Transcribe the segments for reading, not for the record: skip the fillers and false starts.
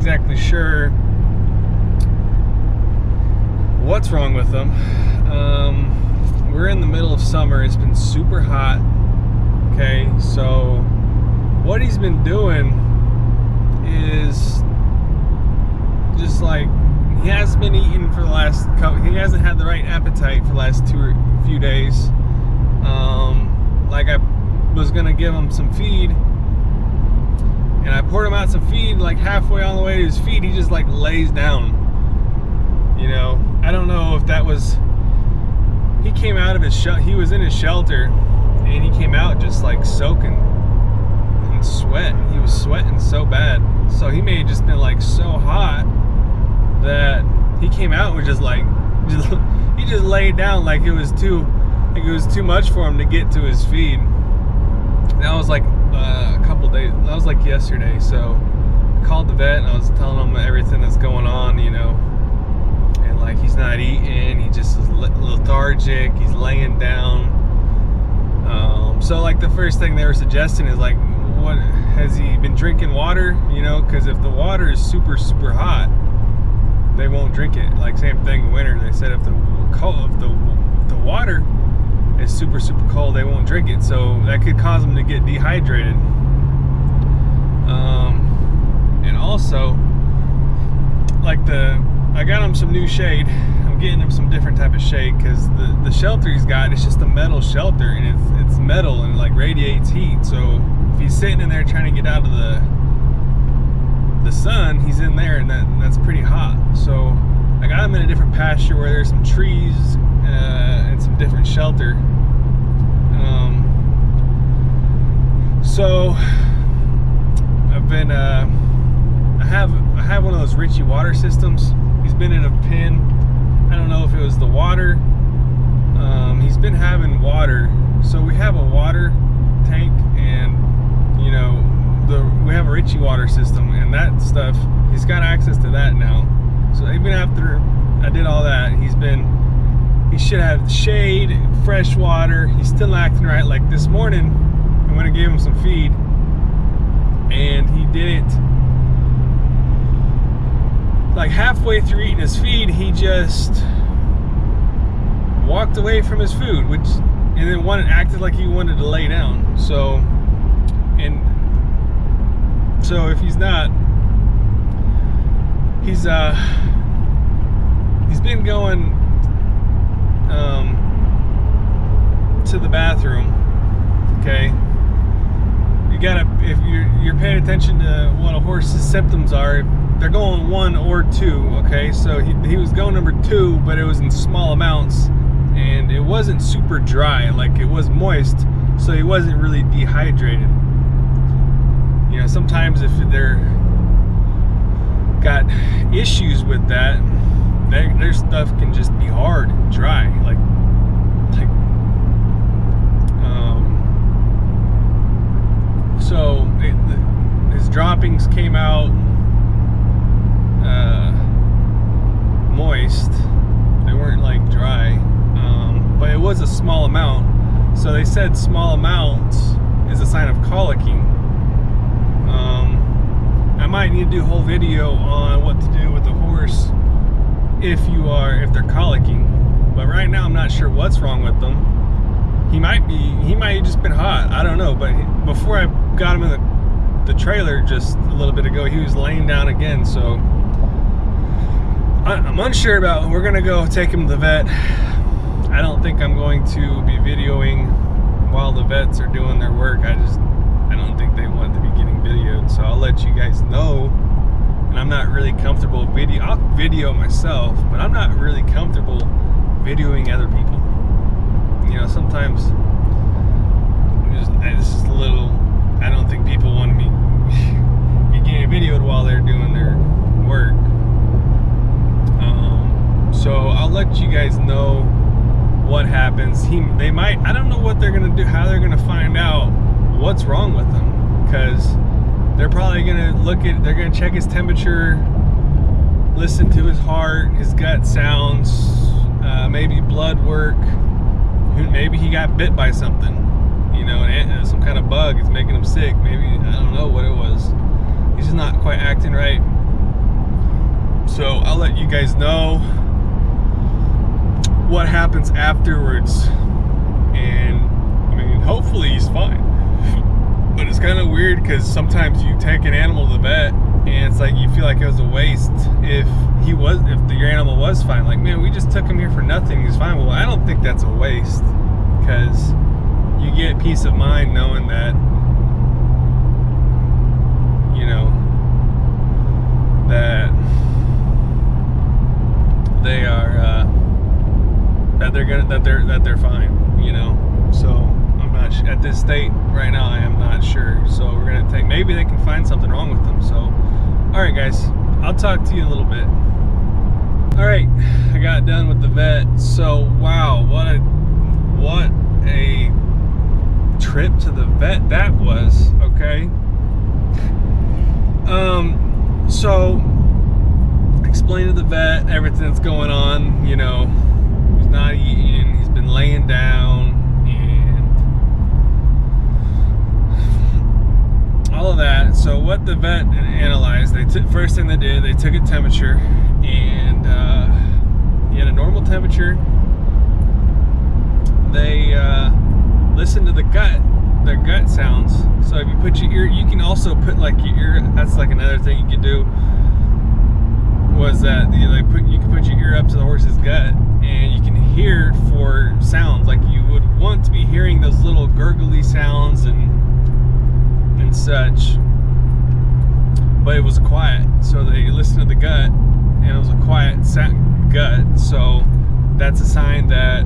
exactly sure what's wrong with them. We're in the middle of summer. It's been super hot. Okay, so what he's been doing is just like, he hasn't been eating for the last couple, he hasn't had the right appetite for the last few days. Like I was gonna give him some feed, and I poured him out some feed. Like halfway on the way to his feed, he just like lays down. You know, I don't know if that was, he came out of his he was in his shelter, and he came out just like soaking in sweat. He was sweating so bad, so he may have just been like so hot that he came out and was just like, he just laid down like it was too much for him to get to his feed. That was like a couple days, that was like yesterday. So I called the vet and I was telling him everything that's going on, you know, and like he's not eating, he just is lethargic, he's laying down. So like the first thing they were suggesting is like, what, has he been drinking water? You know, because if the water is super hot, they won't drink it. Like same thing winter, they said if the water is super cold, they won't drink it, so that could cause them to get dehydrated. And also like I got him some new shade. I'm getting him some different type of shade because the shelter he's got, it's just a metal shelter, and it's metal and it like radiates heat. So if he's sitting in there trying to get out of the sun, he's in there, and that's pretty hot. So I got him in a different pasture where there's some trees and some different shelter. So I've been I have one of those Ritchie water systems. He's been in a pen. I don't know if it was the water. He's been having water. So we have a water tank, and you know, we have a Ritchie water system, and that stuff, he's got access to that now. So even after I did all that, he should have shade, fresh water. He's still acting right. Like this morning, I went and gave him some feed, and he didn't, like halfway through eating his feed, he just walked away from his food, and then acted like he wanted to lay down. So if he's not, he's been going to the bathroom. Okay, you gotta, if you're paying attention to what a horse's symptoms are, they're going 1 or 2. Okay, so he was going number 2, but it was in small amounts, and it wasn't super dry, like it was moist, so he wasn't really dehydrated. You know, sometimes if they're got issues with that, their stuff can just be hard and dry, like so his droppings came out moist. They weren't like dry, but it was a small amount. So they said small amounts is a sign of colicking. I might need to do a whole video on what to do with the horse if they're colicking. But right now I'm not sure what's wrong with them. He might have just been hot. I don't know. But before I got him in the trailer just a little bit ago, he was laying down again. So I'm unsure about. We're gonna go take him to the vet. I don't think I'm going to be videoing while the vets are doing their work. I don't think they want to be getting videoed. So I'll let you guys know. And I'm not really comfortable I'll video myself, but I'm not really comfortable videoing other people. You know, sometimes it's just a little, I don't think people want to be getting videoed while they're doing their work. So I'll let you guys know what happens. They might, I don't know what they're gonna do, how they're gonna find out what's wrong with him, because they're probably gonna they're gonna check his temperature, listen to his heart, his gut sounds, maybe blood work. Maybe he got bit by something, you know, some kind of bug is making him sick. Maybe, I don't know what it was. He's just not quite acting right. So I'll let you guys know what happens afterwards. And I mean, hopefully he's fine. But it's kind of weird because sometimes you take an animal to the vet and it's like you feel like it was a waste if your animal was fine. Like, man, we just took him here for nothing, he's fine. Well, I don't think that's a waste, because you get peace of mind knowing that, you know, that they are that they're fine, you know. So I'm not at this state right now, I am not sure. So we're gonna take, maybe they can find something wrong with them. So all right guys, I'll talk to you in a little bit. All right, I got done with the vet. So wow, what a trip to the vet that was. Okay, so explain to the vet everything that's going on. You know, he's not eating, he's been laying down, and all of that. So what the vet analyzed, first thing they did, they took a temperature, and he had a normal temperature. They listened to the gut sounds. So if you put your ear, you can also put like your ear, that's like another thing you could do, was that you can put your ear up to the horse's gut and you can hear for sounds. Like you would want to be hearing those little gurgly sounds and such, but it was quiet. So they listened to the gut and it was a quiet gut. So that's a sign that,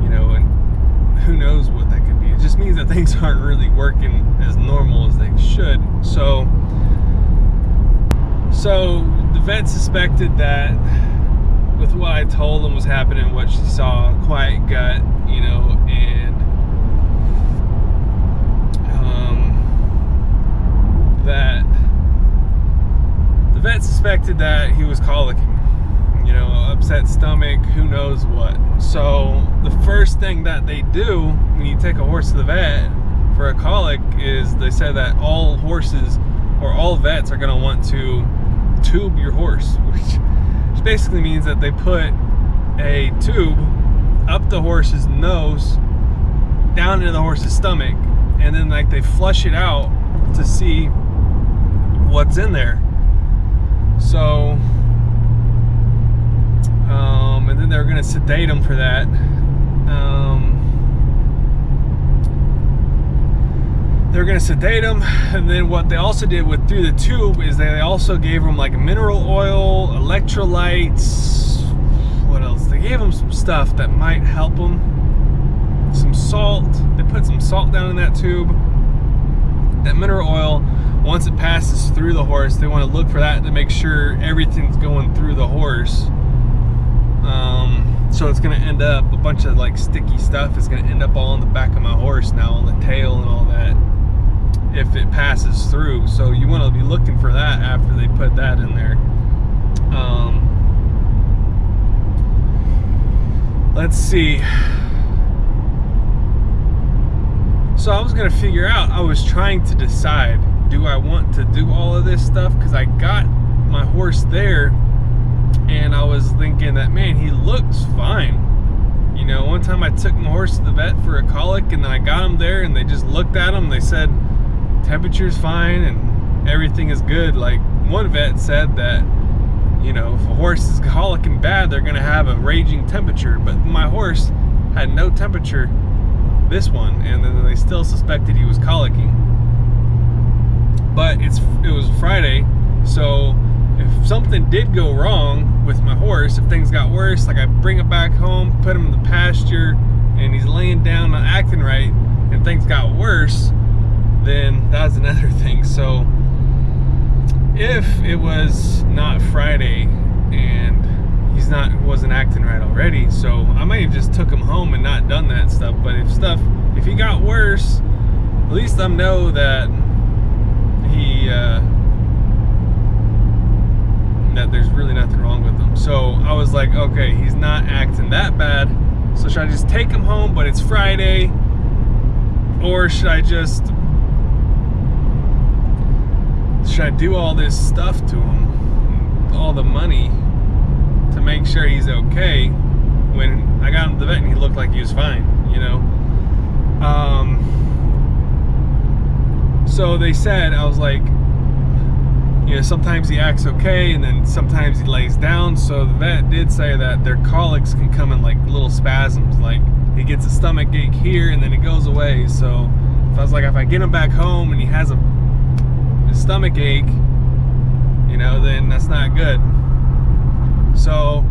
you know, and who knows what that could be. It just means that things aren't really working as normal as they should. So the vet suspected that with what I told him was happening, what she saw, quiet gut, you know, and that the vet suspected that he was colicking, you know, upset stomach, who knows what. So the first thing that they do when you take a horse to the vet for a colic is they say that all horses or all vets are going to want to tube your horse, which basically means that they put a tube up the horse's nose, down into the horse's stomach, and then like they flush it out to see what's in there. So and then they're going to sedate him for that. They're going to sedate him, and then what they also did through the tube is they also gave him like mineral oil, electrolytes, what else? They gave him some stuff that might help him. Some salt. They put some salt down in that tube. That mineral oil, once it passes through the horse, they want to look for that to make sure everything's going through the horse. So it's going to end up, a bunch of like sticky stuff is going to end up all on the back of my horse now, on the tail and all that, if it passes through. So you want to be looking for that after they put that in there. Let's see. So I was going to figure out, I was trying to decide, do I want to do all of this stuff? Because I got my horse there and I was thinking that, man, he looks fine. You know, one time I took my horse to the vet for a colic, and then I got him there and they just looked at him and they said temperature's fine and everything is good. Like one vet said that, you know, if a horse is colicking bad, they're going to have a raging temperature. But my horse had no temperature, this one, and then they still suspected he was colicking. But it was Friday, so if something did go wrong with my horse, if things got worse, like I bring him back home, put him in the pasture, and he's laying down not acting right, and things got worse, then that's another thing. So if it was not Friday and he wasn't acting right already, so I might have just took him home and not done that stuff. But if he got worse, at least I know that that there's really nothing wrong with him. So I was like, okay, he's not acting that bad, so should I just take him home, but it's Friday, or should I do all this stuff to him? all the money to make sure he's okay when I got him to the vet and he looked like he was fine, you know. So they said, I was like, you know, sometimes he acts okay and then sometimes he lays down. So the vet did say that their colics can come in like little spasms, like he gets a stomach ache here and then it goes away. So I was like, if I get him back home and he has a stomach ache, you know, then that's not good. So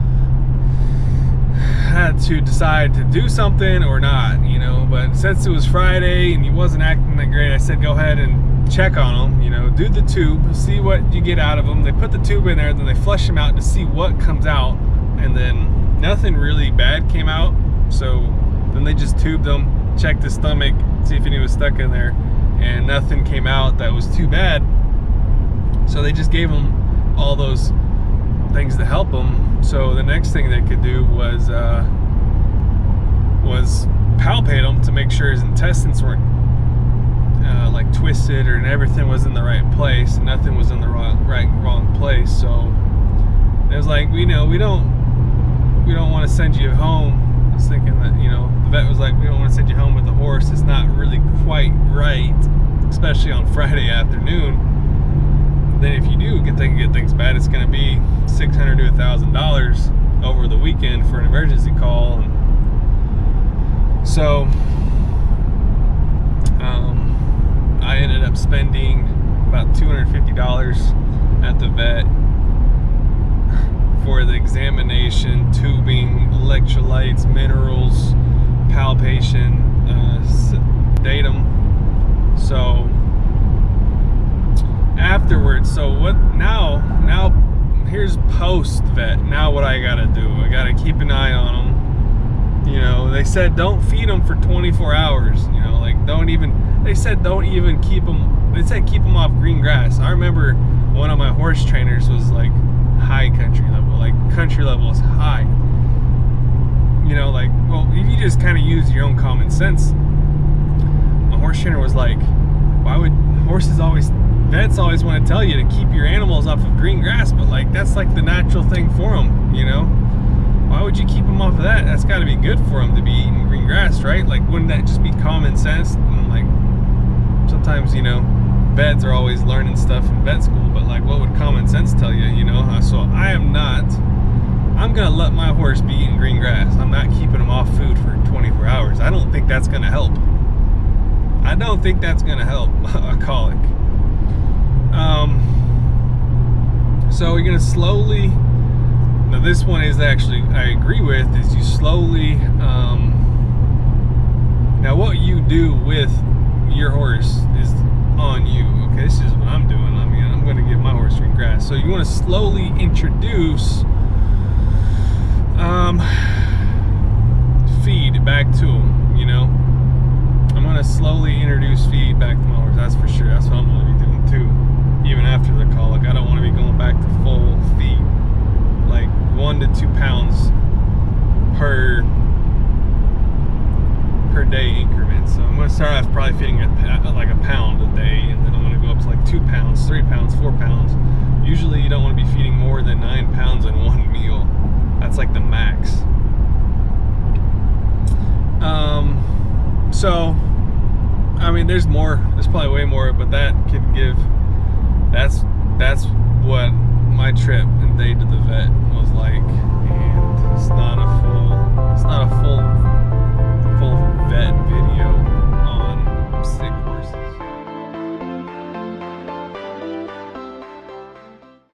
I had to decide to do something or not, you know. But since it was Friday and he wasn't acting that great, I said go ahead and check on him, you know, do the tube, see what you get out of him. They put the tube in there, then they flush him out to see what comes out, and then nothing really bad came out. So then they just tubed him, checked his stomach, see if any was stuck in there, and nothing came out that was too bad. So they just gave him all those things to help him. So the next thing they could do was palpate him to make sure his intestines weren't like twisted or everything was in the right place and nothing was in the wrong place. So it was like, we don't want to send you home. I was thinking that, you know, the vet was like, we don't want to send you home with a horse. It's not really quite right, especially on Friday afternoon. Then if you do get things bad, it's going to be $600 to $1,000 over the weekend for an emergency call. And so I ended up spending about $250 at the vet for the examination, tubing, electrolytes, minerals, palpation, datum. So afterwards, so what now here's post vet. Now what I gotta do, I gotta keep an eye on them. You know, they said don't feed them for 24 hours, you know, like they said don't even keep them, they said keep them off green grass. I remember one of my horse trainers was like high country level, like country level is high, you know, like, well, if you just kind of use your own common sense. My horse trainer was like, why would vets always want to tell you to keep your animals off of green grass, but like that's like the natural thing for them, you know. Why would you keep them off of that? That's got to be good for them to be eating green grass, right? Like, wouldn't that just be common sense? And I'm like, sometimes, you know, vets are always learning stuff in vet school, but like, what would common sense tell you, you know? So I'm gonna let my horse be eating green grass. I'm not keeping him off food for 24 hours. I don't think that's gonna help. I don't think that's gonna help a colic. So you're gonna slowly, now this one is actually, I agree with, is you slowly, now what you do with your horse is on you. Okay, this is what I'm doing. I mean, I'm gonna give my horse green grass. So you wanna slowly introduce feed back to him, you know. I'm gonna slowly introduce feed back to my horse, that's for sure. That's what I'm gonna be doing too. Even after the colic, I don't want to be going back to full feed, like 1 to 2 pounds per day increment. So I'm going to start off probably feeding like a pound a day, and then I'm going to go up to like 2 pounds, 3 pounds, 4 pounds. Usually you don't want to be feeding more than 9 pounds in one meal. That's like the max. So I mean, there's probably way more, but that could give, that's what my trip and day to the vet was like. And it's not a full